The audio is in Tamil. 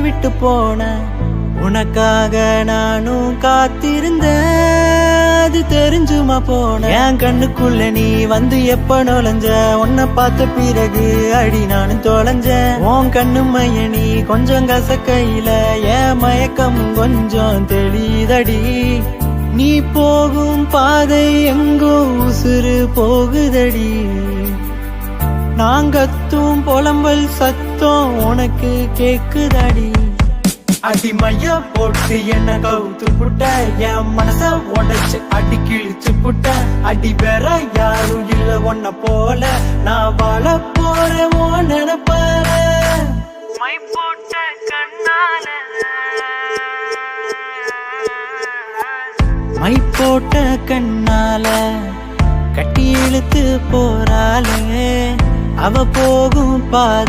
விட்டு போன உனக்காக நானும் காத்திருந்தேன் அது தெரிஞ்சுமா போன என் கண்ணுக்குள்ள நீ வந்து எப்ப நுழைஞ்ச உன்னை பார்த்த பிறகு அடி நானும் தொலைஞ்சேன் உன் கண்ணு மைய நீ கொஞ்சம் கசக்கையில என் மயக்கம் கொஞ்சம் தெளிதடி நீ போகும் பாதை எங்கோ உசுறு போகுதடி நாங்கத்தும் புலம்பல் சத்தம் உனக்கு கேக்குதடி அடிமைய போட்டு என்ன கவுத்து புட்ட என் மனச உடைச்சு அடி கிழிச்சு புட்ட அடி வேற யாரும் இல்ல ஒன்ன போல நான் வாழ போறேன் நினைப்பார மை போட்ட கண்ணால மை போட்ட கண்ணால கட்டி இழுத்து போறாளே அவ போகும் பாதை